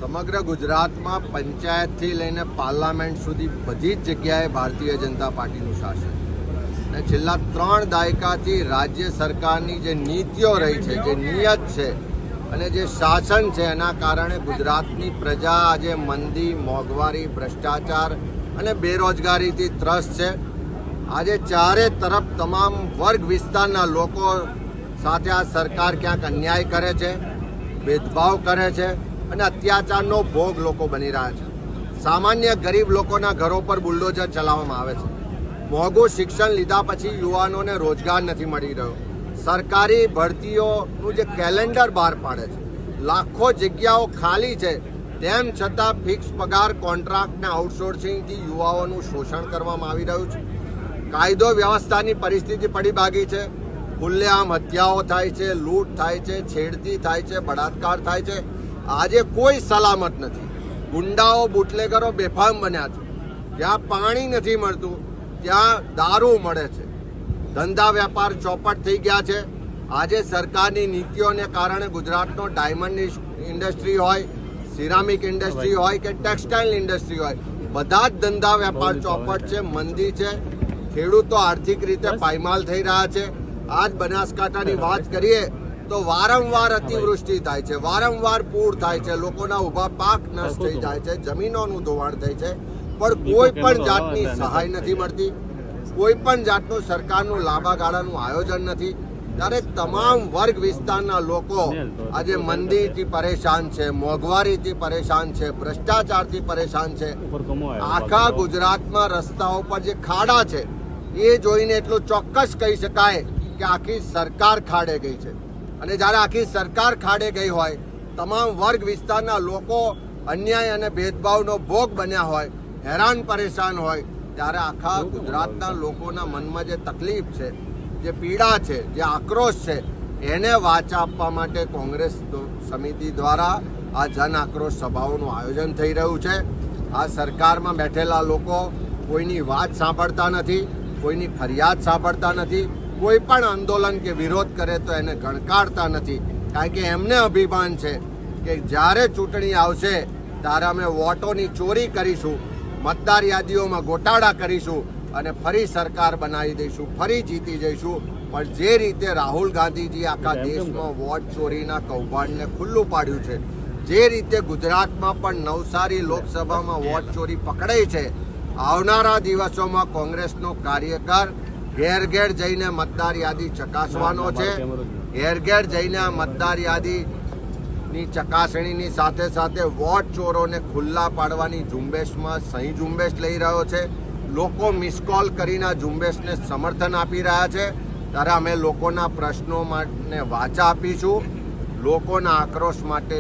સમગ્ર ગુજરાતમાં પંચાયતથી લઈને પાર્લામેન્ટ સુધી બધી જ જગ્યાએ ભારતીય જનતા પાર્ટીનું શાસન અને છેલ્લા 3 દાયકાથી રાજ્ય સરકારની જે નીતિઓ રહી છે, જે નિયત છે અને જે શાસન છે, એના કારણે ગુજરાતની પ્રજા આજે મંદી, મોંઘવારી, ભ્રષ્ટાચાર અને બેરોજગારીથી ત્રસ્ત છે। આજે ચારે તરફ તમામ વર્ગ વિસ્તારના લોકો સાથે આ સરકાર ક્યાંક અન્યાય કરે છે, ભેદભાવ કરે છે અને અત્યાચારનો ભોગ લોકો બની રહ્યા છે। સામાન્ય ગરીબ લોકોના ઘરો પર બુલડોઝર ચલાવવામાં આવે છે। મોંઘું શિક્ષણ લીધા પછી યુવાનોને રોજગાર નથી મળી રહ્યો। સરકારી ભરતીઓનું જે કેલેન્ડર બહાર પાડે છે, લાખો જગ્યાઓ ખાલી છે, તેમ છતાં ફિક્સ પગાર કોન્ટ્રાક્ટને આઉટસોર્સિંગથી યુવાઓનું શોષણ કરવામાં આવી રહ્યું છે। કાયદો વ્યવસ્થાની પરિસ્થિતિ પડી ભાગી છે। ખુલ્લેઆમ હત્યાઓ થાય છે, લૂંટ થાય છે, છેડતી થાય છે, બળાત્કાર થાય છે। આજે કોઈ સલામત નથી। ગુંડાઓ, બુટલેગરો બેફામ બન્યા છે। જ્યાં પાણી નથી મળતું ત્યાં દારૂ મળે છે। ધંધા વેપાર ચોપટ થઈ ગયા છે। આજે સરકારની નીતિઓને કારણે ગુજરાતનો ડાયમંડ ઇન્ડસ્ટ્રી હોય, સિરામિક ઇન્ડસ્ટ્રી હોય કે ટેક્સટાઇલ ઇન્ડસ્ટ્રી હોય, બધા જ ધંધા વેપાર ચોપટ છે, મંદી છે। ખેડૂતો આર્થિક રીતે પાયમાલ થઈ રહ્યા છે। આજ બનાસકાંઠાની વાત કરીએ તો વારંવાર અતિવૃષ્ટિ થાય છે, વારંવાર પૂર થાય છે, લોકોના ઊભા પાક નષ્ટ થઈ જાય છે, જમીનોનું ધોવાણ થાય છે, પણ કોઈ પણ જાતની સહાય નથી મળતી। કોઈ પણ જાતનું સરકારનું લાંબા ગાળાનું આયોજન નથી। ત્યારે તમામ વર્ગ વિસ્તારના લોકો આજે મંદીથી પરેશાન છે, મોંઘવારીથી પરેશાન છે, ભ્રષ્ટાચારથી પરેશાન છે। આખા ગુજરાતમાં રસ્તાઓ પર જે ખાડા છે એ જોઈને એટલું ચોક્કસ કહી શકાય કે આખી સરકાર ખાડે ગઈ છે। અને જ્યારે આખી સરકાર ખાડે ગઈ હોય, તમામ વર્ગ વિસ્તારના લોકો અન્યાય અને ભેદભાવનો ભોગ બન્યા હોય, હેરાન પરેશાન હોય, ત્યારે આખા ગુજરાતના લોકોના મનમાં જે તકલીફ છે, જે પીડા છે, જે આક્રોશ છે, એને વાચા આપવા માટે કોંગ્રેસ સમિતિ દ્વારા આ જન આક્રોશ સભાઓનું આયોજન થઈ રહ્યું છે। આ સરકારમાં બેઠેલા લોકો કોઈની વાત સાંભળતા નથી, કોઈની ફરિયાદ સાંભળતા નથી, કોઈ પણ આંદોલન કે વિરોધ કરે તો એને ગણકારતા નથી। કારણ કે એમને અભિમાન છે કે જ્યારે ચૂંટણી આવશે ત્યારે અમે વોટોની ચોરી કરીશું, મતદાર યાદીઓમાં ગોટાળા કરીશું અને ફરી સરકાર બનાવી દઈશું, ફરી જીતી જઈશું। પણ જે રીતે રાહુલ ગાંધીજી આખા દેશમાં વોટ ચોરીના કૌભાંડને ખુલ્લું પાડ્યું છે, જે રીતે ગુજરાતમાં પણ નવસારી લોકસભામાં વોટ ચોરી પકડાઈ છે, આવનારા દિવસોમાં કોંગ્રેસનો કાર્યકર ઘેર ઘેર જઈને મતદાર યાદી ચકાસવાનો છે। ઘેર ઘેર જઈને આ મતદાર યાદીની ચકાસણીની સાથે સાથે વોટ ચોરોને ખુલ્લા પાડવાની ઝુંબેશમાં સહી ઝુંબેશ લઈ રહ્યો છે। લોકો મિસ કોલ કરીને આ ઝુંબેશને સમર્થન આપી રહ્યા છે। ત્યારે અમે લોકોના પ્રશ્નો માટે વાચા આપીશું, લોકોના આક્રોશ માટે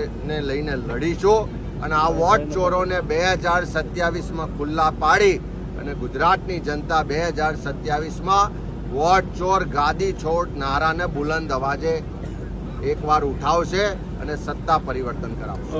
લઈને લડીશું અને આ વોટ ચોરોને 2027માં ખુલ્લા પાડી અને ગુજરાતની જનતા 2027માં વોટ ચોર ગાદી છોડ નારાને બુલંદ અવાજે એકવાર ઉઠાવશે અને સત્તા પરિવર્તન કરાવશે।